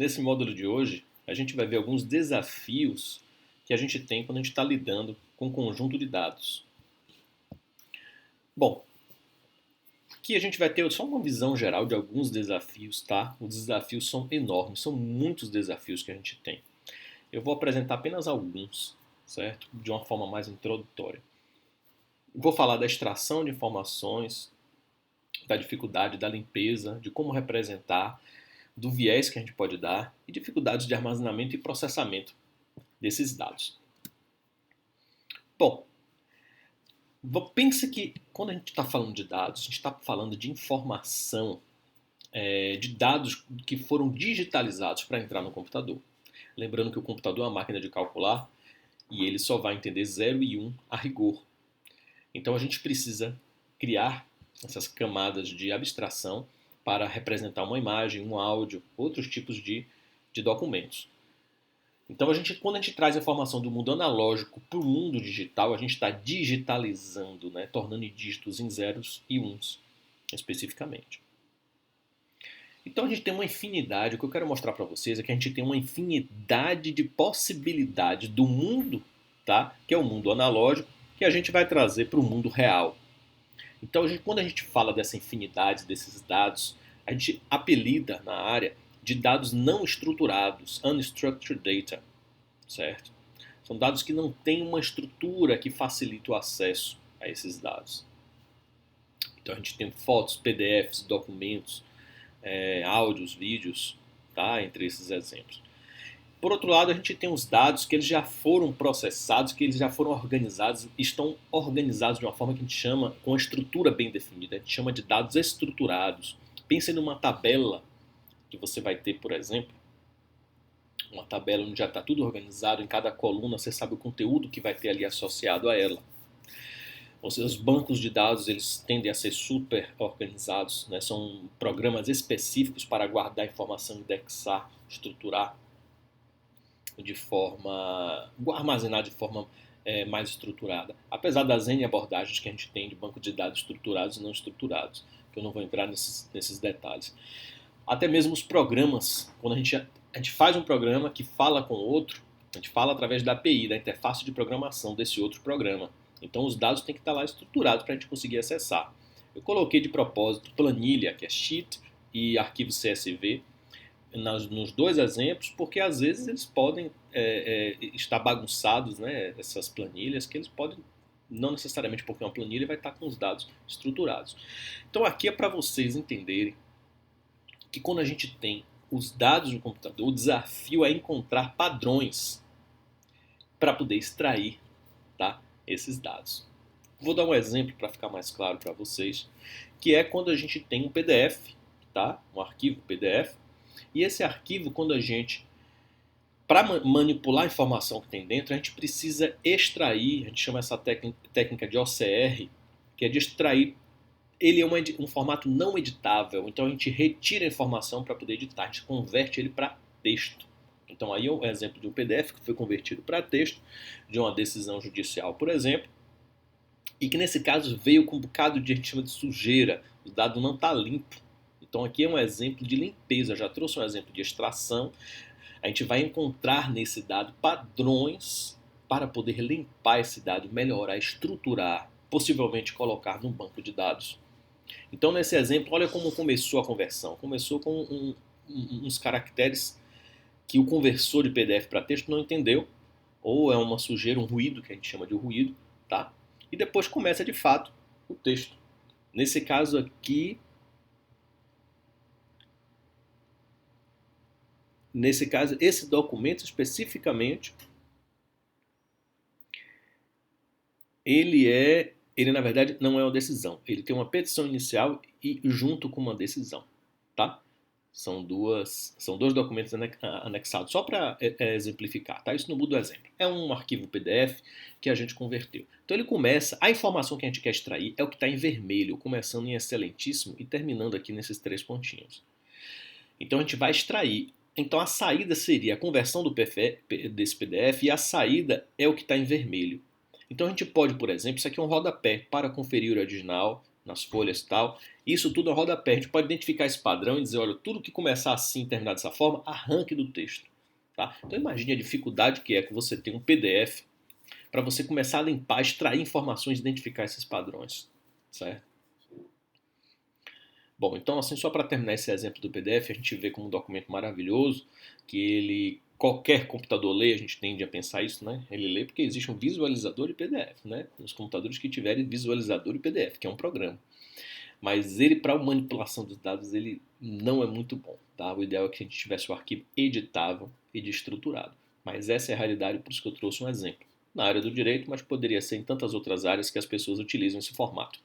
Nesse módulo de hoje, a gente vai ver alguns desafios que a gente tem quando a gente está lidando com um conjunto de dados. Bom, aqui a gente vai ter só uma visão geral de alguns desafios, tá? Os desafios são enormes, são muitos desafios que a gente tem. Eu vou apresentar apenas alguns, certo? De uma forma mais introdutória. Vou falar da extração de informações, da dificuldade da limpeza, de como representar, do viés que a gente pode dar e dificuldades de armazenamento e processamento desses dados. Bom, pensa que quando a gente está falando de dados, a gente está falando de informação, de dados que foram digitalizados para entrar no computador. Lembrando que o computador é uma máquina de calcular e ele só vai entender 0 e 1 a rigor. Então a gente precisa criar essas camadas de abstração para representar uma imagem, um áudio, outros tipos de documentos. Então, quando a gente traz a informação do mundo analógico para o mundo digital, a gente está digitalizando, né? Tornando dígitos em zeros e uns, especificamente. Então, a gente tem uma infinidade, o que eu quero mostrar para vocês é que a gente tem uma infinidade de possibilidades do mundo, tá? Que é o mundo analógico, que a gente vai trazer para o mundo real. Então, quando a gente fala dessa infinidade desses dados, a gente apelida na área de dados não estruturados, unstructured data, certo? São dados que não têm uma estrutura que facilite o acesso a esses dados. Então, a gente tem fotos, PDFs, documentos, áudios, vídeos, tá? Entre esses exemplos. Por outro lado, a gente tem os dados que eles já foram processados, que eles já foram organizados, estão organizados de uma forma que a gente chama, com uma estrutura bem definida, a gente chama de dados estruturados. Pense numa tabela que você vai ter, por exemplo, uma tabela onde já está tudo organizado, em cada coluna você sabe o conteúdo que vai ter ali associado a ela. Ou seja, os bancos de dados eles tendem a ser super organizados, né? São programas específicos para guardar informação, indexar, estruturar armazenar de forma mais estruturada. Apesar das N abordagens que a gente tem de banco de dados estruturados e não estruturados, que eu não vou entrar nesses detalhes. Até mesmo os programas, quando a gente faz um programa que fala com outro, a gente fala através da API, da interface de programação desse outro programa. Então os dados têm que estar lá estruturados para a gente conseguir acessar. Eu coloquei de propósito planilha, que é sheet, e arquivo CSV, nos dois exemplos, porque às vezes eles podem estar bagunçados, né, essas planilhas, que eles podem, não necessariamente porque uma planilha vai estar com os dados estruturados. Então aqui é para vocês entenderem que quando a gente tem os dados no computador, o desafio é encontrar padrões para poder extrair, tá, esses dados. Vou dar um exemplo para ficar mais claro para vocês, que é quando a gente tem um PDF, tá, um arquivo PDF, e esse arquivo, quando para manipular a informação que tem dentro, a gente precisa extrair, a gente chama essa técnica de OCR, que é de extrair. Ele é um formato não editável, então a gente retira a informação para poder editar, a gente converte ele para texto. Então aí é um exemplo de um PDF que foi convertido para texto, de uma decisão judicial, por exemplo, e que nesse caso veio com um bocado de, a gente chama de sujeira, o dado não está limpo. Então aqui é um exemplo de limpeza, já trouxe um exemplo de extração. A gente vai encontrar nesse dado padrões para poder limpar esse dado, melhorar, estruturar, possivelmente colocar num banco de dados. Então nesse exemplo, olha como começou a conversão. Começou com uns caracteres que o conversor de PDF para texto não entendeu, ou é uma sujeira, um ruído, que a gente chama de ruído, tá? E depois começa de fato o texto. Nesse caso aqui, esse documento especificamente, ele na verdade não é uma decisão. Ele tem uma petição inicial e junto com uma decisão, tá? São dois documentos anexados, só para exemplificar, tá? Isso não muda o exemplo. É um arquivo PDF que a gente converteu. Então ele começa, a informação que a gente quer extrair é o que está em vermelho, começando em excelentíssimo e terminando aqui nesses 3 pontinhos. Então a gente vai extrair. Então a saída seria a conversão desse PDF e a saída é o que está em vermelho. Então a gente pode, por exemplo, isso aqui é um rodapé para conferir o original, nas folhas e tal. Isso tudo é rodapé. A gente pode identificar esse padrão e dizer, olha, tudo que começar assim e terminar dessa forma, arranque do texto. Tá? Então imagine a dificuldade que é que você tem um PDF para você começar a limpar, extrair informações e identificar esses padrões. Certo? Bom, então assim, só para terminar esse exemplo do PDF, a gente vê como um documento maravilhoso, que ele, qualquer computador lê, a gente tende a pensar isso, né? Ele lê porque existe um visualizador de PDF, né? Nos computadores que tiverem visualizador de PDF, que é um programa. Mas ele, para a manipulação dos dados, ele não é muito bom, tá? O ideal é que a gente tivesse o arquivo editável e estruturado. Mas essa é a realidade, por isso que eu trouxe um exemplo. Na área do direito, mas poderia ser em tantas outras áreas que as pessoas utilizam esse formato.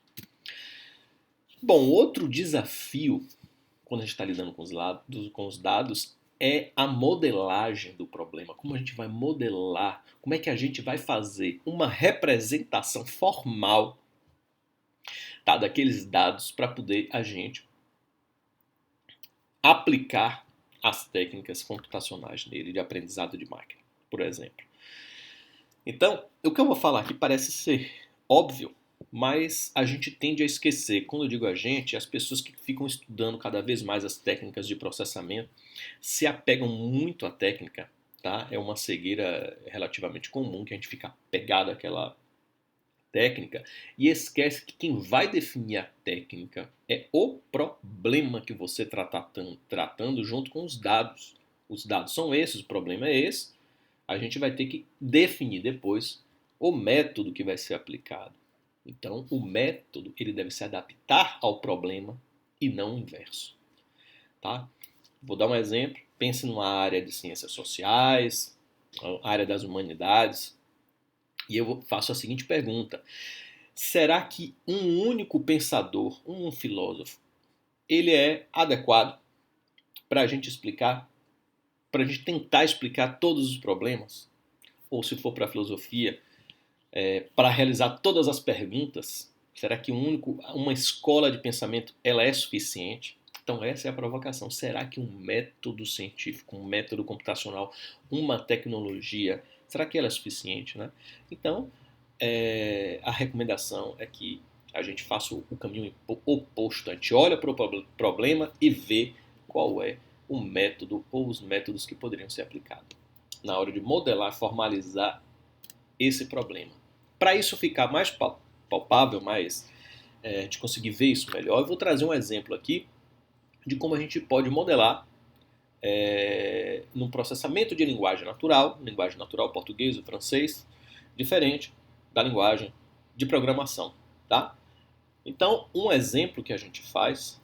Bom, outro desafio, quando a gente está lidando com os dados, é a modelagem do problema. Como a gente vai modelar, como é que a gente vai fazer uma representação formal, tá, daqueles dados para poder a gente aplicar as técnicas computacionais nele, de aprendizado de máquina, por exemplo. Então, o que eu vou falar aqui parece ser óbvio, mas a gente tende a esquecer. Quando eu digo a gente, as pessoas que ficam estudando cada vez mais as técnicas de processamento se apegam muito à técnica, tá? É uma cegueira relativamente comum que a gente fica apegado àquela técnica e esquece que quem vai definir a técnica é o problema que você está tratando junto com os dados. Os dados são esses, o problema é esse. A gente vai ter que definir depois o método que vai ser aplicado. Então, o método ele deve se adaptar ao problema e não o inverso. Tá? Vou dar um exemplo. Pense numa área de ciências sociais, área das humanidades, e eu faço a seguinte pergunta. Será que um único pensador, um filósofo, ele é adequado para a gente explicar, para a gente tentar explicar todos os problemas? Ou se for para a filosofia, para realizar todas as perguntas, será que uma escola de pensamento ela é suficiente? Então essa é a provocação. Será que um método científico, um método computacional, uma tecnologia, será que ela é suficiente? Né? Então, a recomendação é que a gente faça o caminho oposto. A gente olha para o problema e vê qual é o método ou os métodos que poderiam ser aplicados na hora de modelar, formalizar esse problema. Para isso ficar mais palpável, mais a gente conseguir ver isso melhor, eu vou trazer um exemplo aqui de como a gente pode modelar num processamento de linguagem natural português ou francês, diferente da linguagem de programação. Tá? Então, um exemplo que a gente faz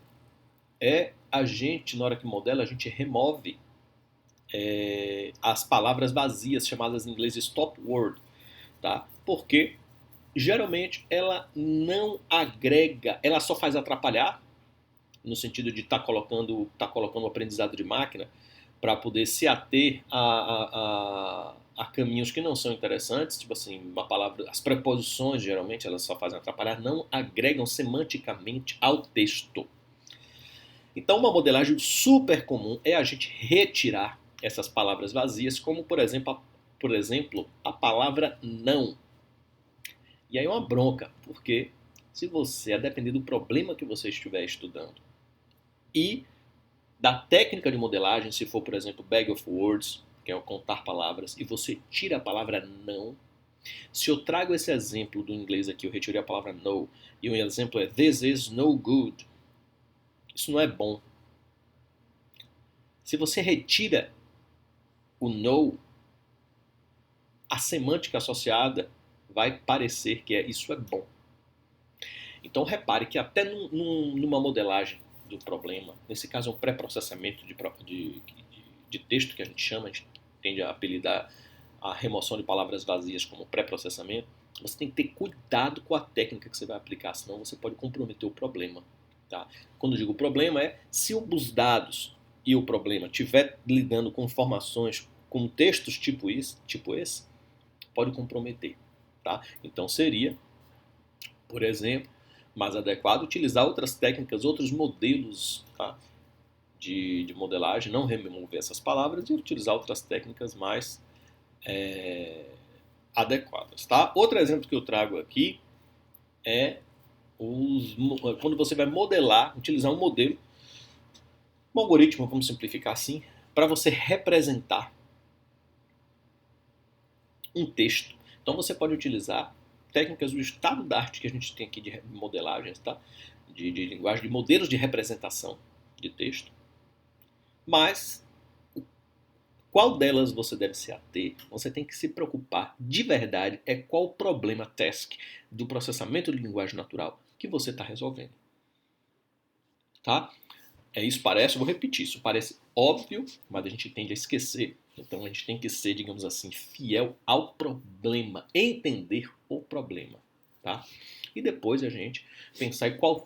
é a gente, na hora que modela, a gente remove as palavras vazias, chamadas em inglês stop word, tá? Porque geralmente ela não agrega, ela só faz atrapalhar, no sentido de estar colocando o aprendizado de máquina para poder se ater a caminhos que não são interessantes, tipo assim, uma palavra, as preposições geralmente elas só fazem atrapalhar, não agregam semanticamente ao texto. Então uma modelagem super comum é a gente retirar essas palavras vazias, como por exemplo a palavra não. E aí é uma bronca, porque se você, a depender do problema que você estiver estudando e da técnica de modelagem, se for, por exemplo, bag of words, que é o contar palavras, e você tira a palavra não, se eu trago esse exemplo do inglês aqui, eu retirei a palavra no, e o exemplo é this is no good, isso não é bom. Se você retira o no, a semântica associada vai parecer que isso é bom. Então repare que até numa modelagem do problema, nesse caso é um pré-processamento de texto que a gente chama, a gente tende a apelidar a remoção de palavras vazias como pré-processamento, você tem que ter cuidado com a técnica que você vai aplicar, senão você pode comprometer o problema. Tá? Quando eu digo problema se os dados e o problema estiver lidando com informações, com textos tipo esse, pode comprometer. Tá? Então seria, por exemplo, mais adequado utilizar outras técnicas, outros modelos, tá, de modelagem, não remover essas palavras e utilizar outras técnicas mais adequadas. Tá? Outro exemplo que eu trago aqui é quando você vai modelar, utilizar um modelo, um algoritmo, vamos simplificar assim, para você representar um texto. Então você pode utilizar técnicas do estado da arte que a gente tem aqui de modelagens, tá? De linguagem, de modelos de representação de texto. Mas qual delas você deve se ater? Você tem que se preocupar de verdade é qual o problema task do processamento de linguagem natural que você está resolvendo. Tá? Isso parece, eu vou repetir, isso parece óbvio, mas a gente tende a esquecer. Então a gente tem que ser, digamos assim, fiel ao problema, entender o problema, tá? E depois a gente pensar em quais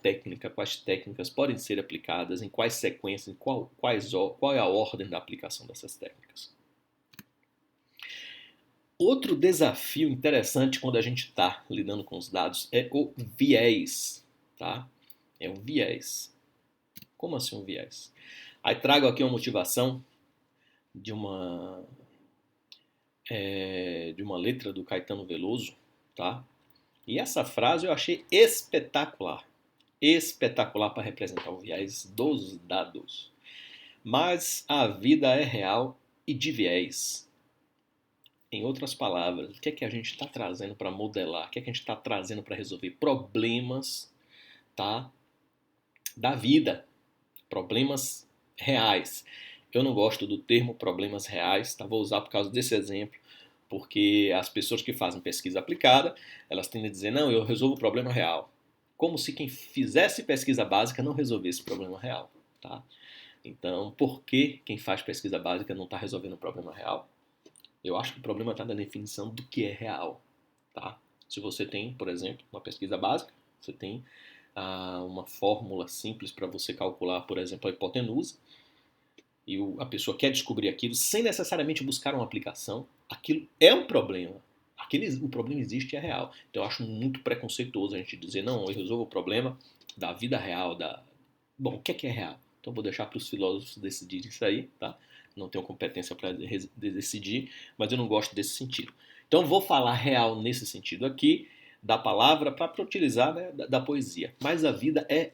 técnicas podem ser aplicadas, em quais sequências, em qual é a ordem da aplicação dessas técnicas. Outro desafio interessante quando a gente está lidando com os dados é o viés, tá? É o viés. Como assim um viés? Aí trago aqui uma motivação de uma letra do Caetano Veloso, tá? E essa frase eu achei espetacular. Espetacular para representar o viés dos dados. Mas a vida é real e de viés. Em outras palavras, o que é que a gente está trazendo para modelar? O que é que a gente está trazendo para resolver problemas, tá? Da vida. Problemas reais. Eu não gosto do termo problemas reais, tá? Vou usar por causa desse exemplo, porque as pessoas que fazem pesquisa aplicada, elas tendem a dizer, não, eu resolvo o problema real. Como se quem fizesse pesquisa básica não resolvesse o problema real, tá? Então, por que quem faz pesquisa básica não está resolvendo o problema real? Eu acho que o problema está na definição do que é real, tá? Se você tem, por exemplo, uma pesquisa básica, você tem uma fórmula simples para você calcular, por exemplo, a hipotenusa, e a pessoa quer descobrir aquilo sem necessariamente buscar uma aplicação, aquilo é um problema. O problema existe e é real. Então eu acho muito preconceituoso a gente dizer, não, eu resolvo o problema da vida real, Bom, o que é real? Então eu vou deixar para os filósofos decidirem isso aí, tá? Não tenho competência para decidir, mas eu não gosto desse sentido. Então vou falar real nesse sentido aqui, da palavra, para utilizar, né, da poesia. Mas a vida é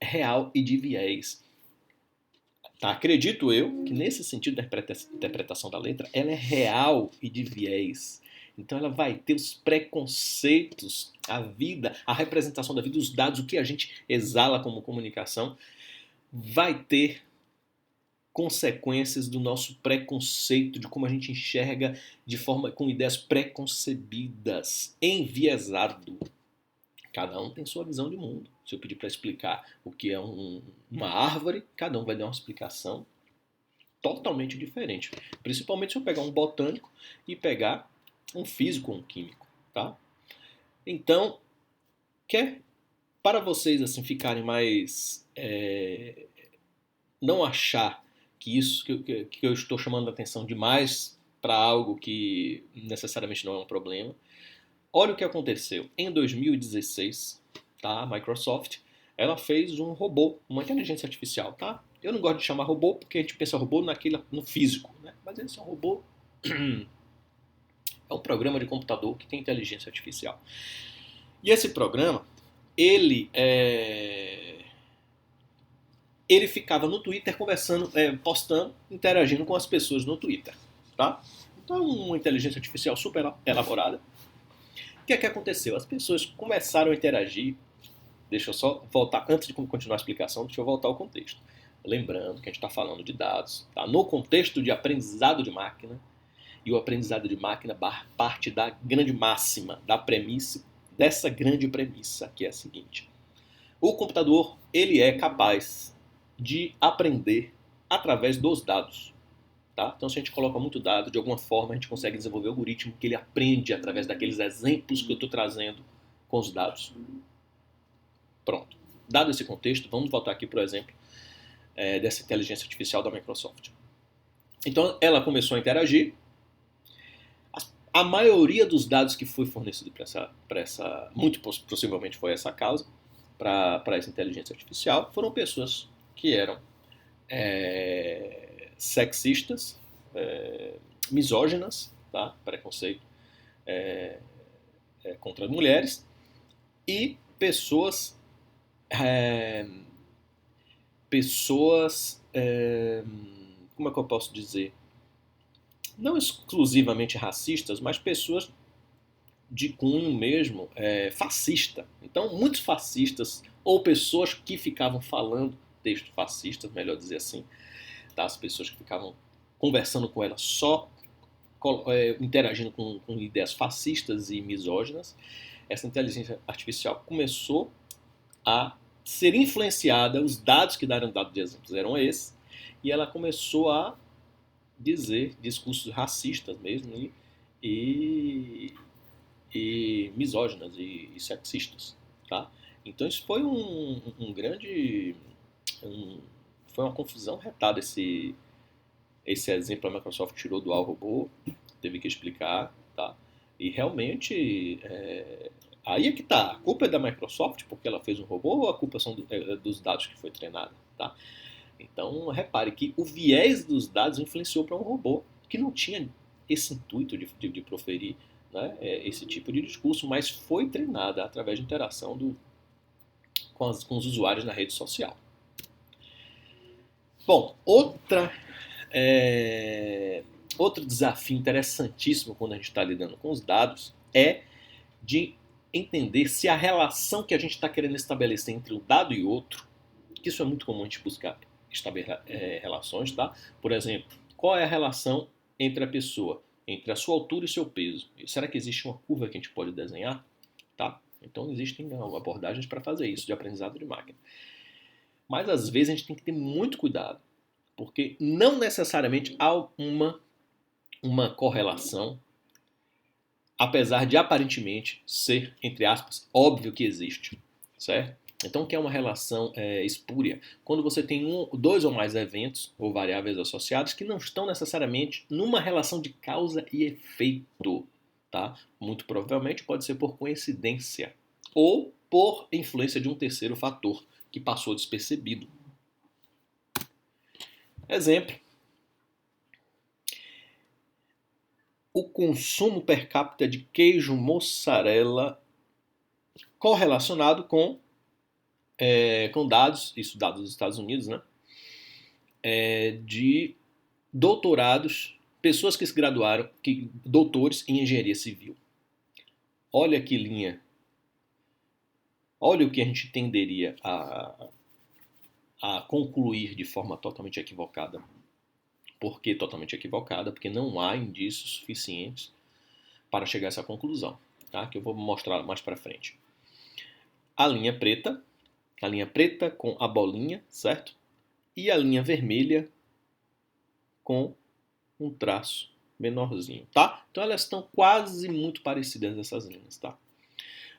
real e de viés. Tá? Acredito eu que nesse sentido da interpretação da letra, ela é real e de viés. Então ela vai ter os preconceitos, a vida, a representação da vida, os dados, o que a gente exala como comunicação, vai ter consequências do nosso preconceito, de como a gente enxerga de forma com ideias preconcebidas, enviesado. Cada um tem sua visão de mundo. Se eu pedir para explicar o que é uma árvore, cada um vai dar uma explicação totalmente diferente. Principalmente se eu pegar um botânico e pegar um físico ou um químico, tá? Então, para vocês assim ficarem mais não achar que isso que eu estou chamando a atenção demais para algo que necessariamente não é um problema, olha o que aconteceu. Em 2016, tá? A Microsoft, ela fez um robô, uma inteligência artificial, tá? Eu não gosto de chamar robô porque a gente pensa robô no físico, né? Mas esse é um robô, é um programa de computador que tem inteligência artificial. E esse programa, ele ficava no Twitter conversando, postando, interagindo com as pessoas no Twitter, tá? Então, uma inteligência artificial super elaborada. O que é que aconteceu? As pessoas começaram a interagir. Deixa eu só voltar, antes de continuar a explicação, deixa eu voltar ao contexto. Lembrando que a gente está falando de dados, tá? No contexto de aprendizado de máquina, e o aprendizado de máquina parte da grande máxima, da premissa, dessa grande premissa, que é a seguinte. O computador, ele é capaz de aprender através dos dados. Tá? Então, se a gente coloca muito dado, de alguma forma a gente consegue desenvolver um algoritmo que ele aprende através daqueles exemplos que eu estou trazendo com os dados. Pronto. Dado esse contexto, vamos voltar aqui para o exemplo dessa inteligência artificial da Microsoft. Então, ela começou a interagir. A maioria dos dados que foi fornecido para essa, muito possivelmente foi essa causa, para essa inteligência artificial, foram pessoas que eram sexistas, misóginas, tá? Preconceito contra as mulheres, e pessoas, é, pessoas, como é que eu posso dizer? Não exclusivamente racistas, mas pessoas de cunho mesmo fascista. Então, muitos fascistas, ou pessoas que ficavam falando textos fascistas, melhor dizer assim, tá? As pessoas que ficavam conversando com ela só interagindo com ideias fascistas e misóginas, essa inteligência artificial começou a ser influenciada, os dados que deram dado de exemplos eram esses, e ela começou a dizer discursos racistas mesmo e, e misóginas e sexistas, tá? Então isso foi um grande, foi uma confusão retada esse exemplo a Microsoft tirou do Al Robô, teve que explicar, tá? E realmente aí é que tá, a culpa é da Microsoft porque ela fez um robô ou a culpa são dos dados que foi treinada, tá? Então repare que o viés dos dados influenciou para um robô que não tinha esse intuito de proferir, né, esse tipo de discurso, mas foi treinada através de interação com os usuários na rede social. Bom, outro desafio interessantíssimo quando a gente está lidando com os dados é de entender se a relação que a gente está querendo estabelecer entre um dado e outro, que isso é muito comum a gente buscar estabelecer relações, tá? Por exemplo, qual é a relação entre a pessoa, entre a sua altura e seu peso? Será que existe uma curva que a gente pode desenhar? Tá? Então existem abordagens para fazer isso, de aprendizado de máquina. Mas às vezes a gente tem que ter muito cuidado, porque não necessariamente há uma correlação, apesar de aparentemente ser, entre aspas, óbvio que existe, certo? Então, o que é uma relação espúria? Quando você tem dois ou mais eventos ou variáveis associados que não estão necessariamente numa relação de causa e efeito, tá? Muito provavelmente pode ser por coincidência ou por influência de um terceiro fator que passou despercebido. Exemplo: o consumo per capita de queijo mussarela correlacionado com dados, isso dados dos Estados Unidos, né, de doutorados, pessoas que se graduaram, doutores em engenharia civil. Olha que linha, olha o que a gente tenderia a concluir de forma totalmente equivocada. Por que totalmente equivocada? Porque não há indícios suficientes para chegar a essa conclusão, tá? Que eu vou mostrar mais para frente. A linha preta com a bolinha, certo? E a linha vermelha com um traço menorzinho, tá? Então elas estão quase muito parecidas, essas linhas, tá?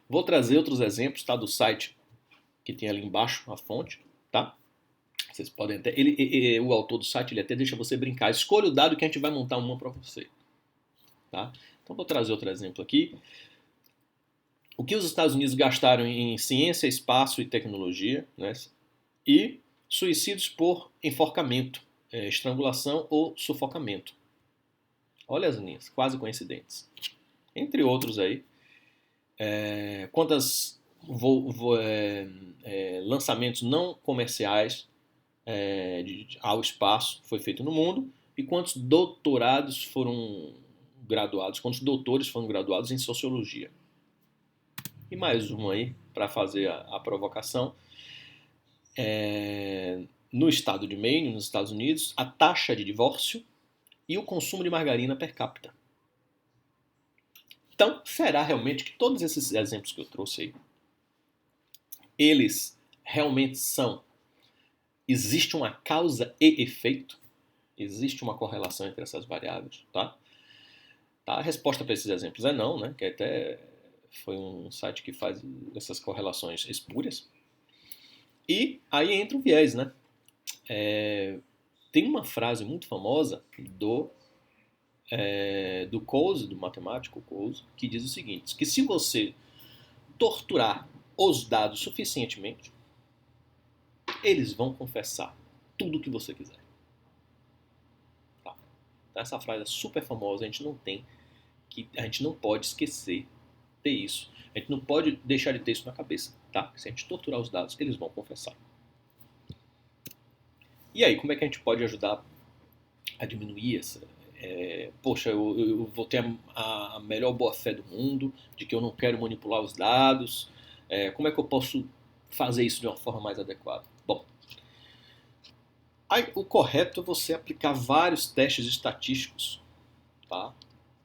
Vou trazer outros exemplos, tá? Do site que tem ali embaixo a fonte, tá? Vocês podem até, o autor do site, ele até deixa você brincar. Escolha o dado que a gente vai montar uma para você, tá? Então vou trazer outro exemplo aqui. O que os Estados Unidos gastaram em ciência, espaço e tecnologia, né? E suicídios por enforcamento, estrangulação ou sufocamento. Olha as linhas, quase coincidentes. Entre outros aí, quantos lançamentos não comerciais ao espaço foi feito no mundo e quantos doutorados foram graduados, quantos doutores foram graduados em sociologia. E mais uma aí, para fazer a provocação. No estado de Maine, nos Estados Unidos, a taxa de divórcio e o consumo de margarina per capita. Então, será realmente que todos esses exemplos que eu trouxe aí, eles realmente são? Existe uma causa e efeito? Existe uma correlação entre essas variáveis? Tá? A resposta para esses exemplos é não, né? Que até foi um site que faz essas correlações espúrias. E aí entra o viés, né? Tem uma frase muito famosa do Coase, do matemático Coase, que diz o seguinte, que se você torturar os dados suficientemente, eles vão confessar tudo o que você quiser. Tá? Então essa frase é super famosa, a gente não pode esquecer ter isso. A gente não pode deixar de ter isso na cabeça. tá? Se a gente torturar os dados, eles vão confessar. E aí, como é que a gente pode ajudar a diminuir essa... poxa, eu vou ter a melhor boa-fé do mundo, de que eu não quero manipular os dados. Como é que eu posso fazer isso de uma forma mais adequada? Bom, aí, o correto é você aplicar vários testes estatísticos, tá?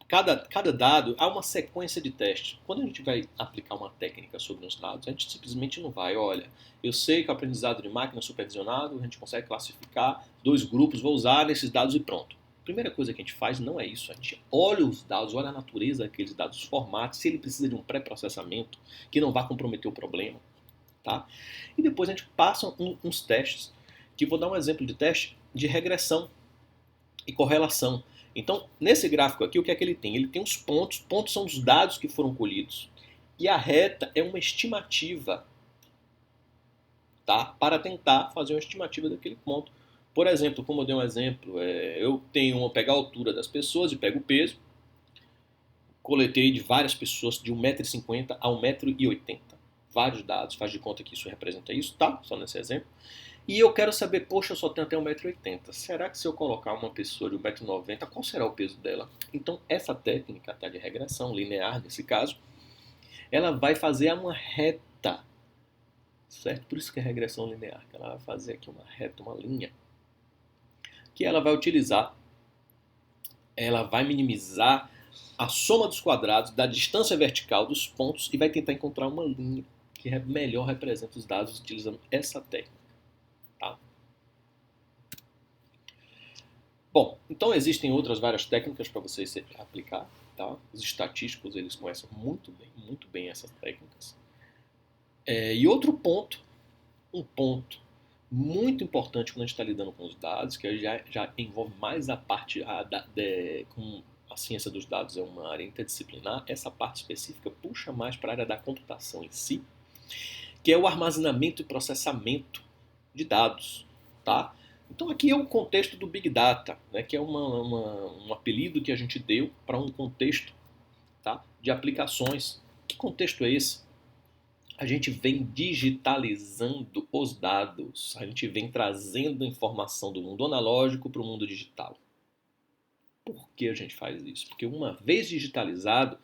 Cada dado, há uma sequência de testes. Quando a gente vai aplicar uma técnica sobre os dados, a gente simplesmente não vai, olha, eu sei que o aprendizado de máquina supervisionado, a gente consegue classificar 2 grupos, vou usar nesses dados e pronto. A primeira coisa que a gente faz não é isso, a gente olha os dados, olha a natureza daqueles dados, os formatos, se ele precisa de um pré-processamento que não vá comprometer o problema, tá? E depois a gente passa uns testes, que vou dar um exemplo de teste de regressão e correlação. Então, nesse gráfico aqui, o que é que ele tem? Ele tem os pontos. Pontos são os dados que foram colhidos. E a reta é uma estimativa, tá? Para tentar fazer uma estimativa daquele ponto. Por exemplo, como eu dei um exemplo, eu pegar a altura das pessoas e pego o peso. Coletei de várias pessoas de 1,50 m a 1,80 m. Vários dados, faz de conta que isso representa isso, tá? Só nesse exemplo. E eu quero saber, poxa, eu só tenho até 1,80 m. Será que se eu colocar uma pessoa de 1,90 m, qual será o peso dela? Então, essa técnica até de regressão linear, nesse caso, ela vai fazer uma reta, certo? Por isso que é regressão linear, que ela vai fazer aqui uma reta, uma linha, que ela vai utilizar, ela vai minimizar a soma dos quadrados da distância vertical dos pontos e vai tentar encontrar uma linha que melhor representa os dados utilizando essa técnica. Tá? Bom, então existem outras várias técnicas para você aplicar. Tá? Os estatísticos eles conhecem muito bem essas técnicas. E outro ponto, um ponto muito importante quando a gente está lidando com os dados, que já envolve mais a parte com a ciência dos dados é uma área interdisciplinar, essa parte específica puxa mais para a área da computação em si, que é o armazenamento e processamento de dados, tá? Então aqui é o contexto do Big Data, né, que é um apelido que a gente deu para um contexto, tá, de aplicações. Que contexto é esse? A gente vem digitalizando os dados, a gente vem trazendo informação do mundo analógico para o mundo digital. Por que a gente faz isso? Porque uma vez digitalizado,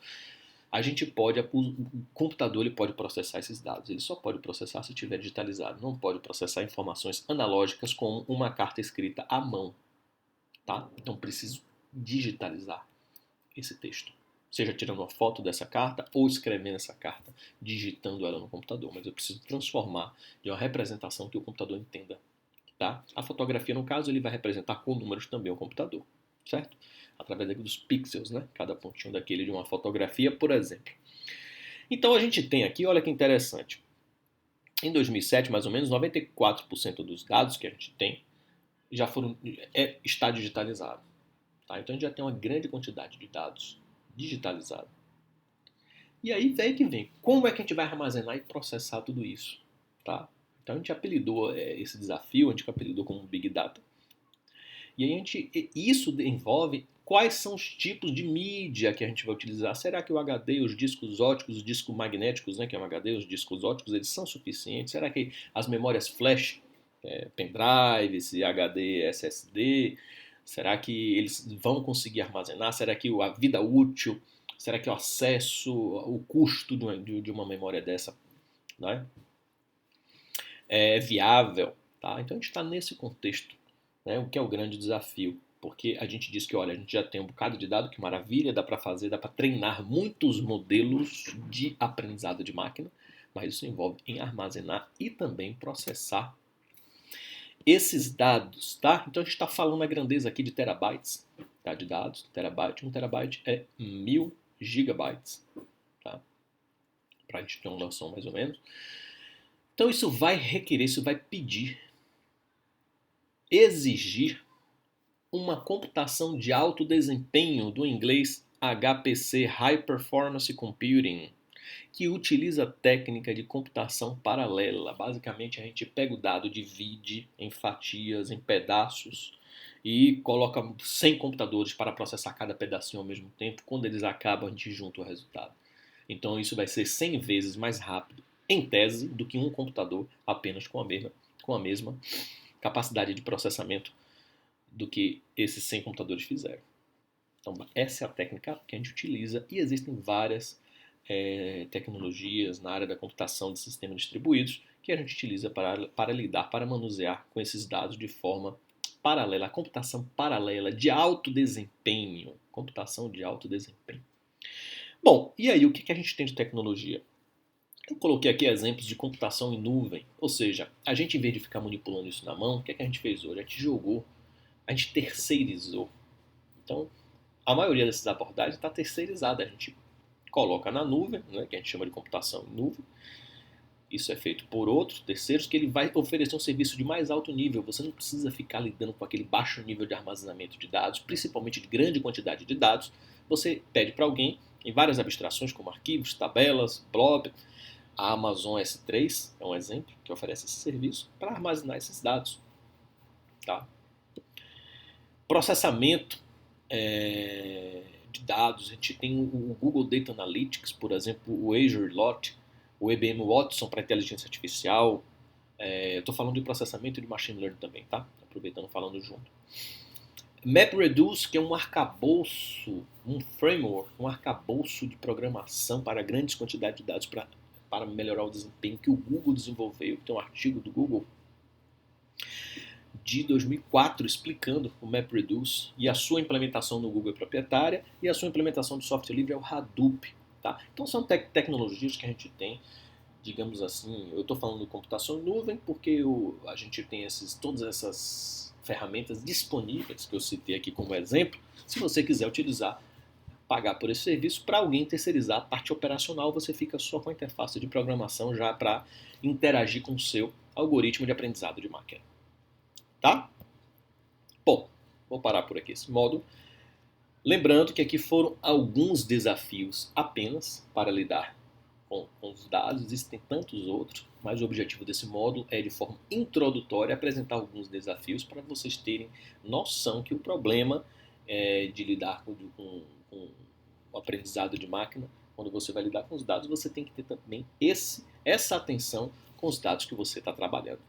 o computador ele pode processar esses dados. Ele só pode processar se estiver digitalizado. Não pode processar informações analógicas como uma carta escrita à mão. Tá? Então preciso digitalizar esse texto. Seja tirando uma foto dessa carta ou escrevendo essa carta, digitando ela no computador. Mas eu preciso transformar de uma representação que o computador entenda. Tá? A fotografia, no caso, ele vai representar com números também o computador. Certo? Através dos pixels, né? Cada pontinho daquele de uma fotografia, por exemplo. Então a gente tem aqui, olha que interessante. Em 2007, mais ou menos, 94% dos dados que a gente tem já está digitalizado. Tá? Então a gente já tem uma grande quantidade de dados digitalizados. E aí vem. Como é que a gente vai armazenar e processar tudo isso? Tá? Então a gente apelidou esse desafio, a gente apelidou como Big Data. E aí isso envolve quais são os tipos de mídia que a gente vai utilizar. Será que o HD, os discos óticos, os discos magnéticos, né, que é um HD, os discos óticos, eles são suficientes? Será que as memórias flash, pendrive, HD, SSD, será que eles vão conseguir armazenar? Será que a vida útil, será que o acesso, o custo de uma memória dessa, né, é viável? Tá? Então a gente está nesse contexto. Né, o que é o grande desafio, porque a gente diz que, olha, a gente já tem um bocado de dado, que maravilha, dá para treinar muitos modelos de aprendizado de máquina, mas isso envolve em armazenar e também processar esses dados, tá? Então a gente está falando a grandeza aqui de terabytes, tá, de dados, um terabyte é 1000 gigabytes, tá? Para a gente ter uma noção mais ou menos. Então isso vai pedir, exigir uma computação de alto desempenho, do inglês HPC, High Performance Computing, que utiliza a técnica de computação paralela. Basicamente, a gente pega o dado, divide em fatias, em pedaços, e coloca 100 computadores para processar cada pedacinho ao mesmo tempo. Quando eles acabam, a gente junta o resultado. Então, isso vai ser 100 vezes mais rápido em tese, do que um computador apenas com a mesma capacidade de processamento do que esses 100 computadores fizeram. Então, essa é a técnica que a gente utiliza e existem várias tecnologias na área da computação de sistemas distribuídos que a gente utiliza para lidar, para manusear com esses dados de forma paralela, a computação paralela de alto desempenho. Computação de alto desempenho. Bom, e aí o que a gente tem de tecnologia? Eu coloquei aqui exemplos de computação em nuvem, ou seja, a gente em vez de ficar manipulando isso na mão, o que a gente fez hoje? A gente jogou, a gente terceirizou. Então, a maioria dessas abordagens está terceirizada, a gente coloca na nuvem, né, que a gente chama de computação em nuvem. Isso é feito por outros terceiros, que ele vai oferecer um serviço de mais alto nível. Você não precisa ficar lidando com aquele baixo nível de armazenamento de dados, principalmente de grande quantidade de dados. Você pede para alguém, em várias abstrações, como arquivos, tabelas, blob. A Amazon S3 é um exemplo que oferece esse serviço para armazenar esses dados. Tá? Processamento de dados. A gente tem o Google Data Analytics, por exemplo, o Azure Lot, o IBM Watson para inteligência artificial. Eu estou falando de processamento e de machine learning também, tá? Aproveitando, falando junto. MapReduce, que é um arcabouço, um framework, um arcabouço de programação para grandes quantidades de dados para melhorar o desempenho, que o Google desenvolveu. Tem um artigo do Google de 2004 explicando o MapReduce, e a sua implementação no Google é proprietária e a sua implementação de software livre é o Hadoop. Tá? Então são tecnologias que a gente tem, digamos assim, eu estou falando de computação em nuvem porque a gente tem todas essas ferramentas disponíveis que eu citei aqui como exemplo. Se você quiser utilizar, pagar por esse serviço, para alguém terceirizar a parte operacional, você fica só com a interface de programação já para interagir com o seu algoritmo de aprendizado de máquina. Tá? Bom, vou parar por aqui esse módulo. Lembrando que aqui foram alguns desafios apenas para lidar com os dados, existem tantos outros, mas o objetivo desse módulo é, de forma introdutória, apresentar alguns desafios para vocês terem noção que o problema de lidar com o aprendizado de máquina, quando você vai lidar com os dados, você tem que ter também essa atenção com os dados que você está trabalhando.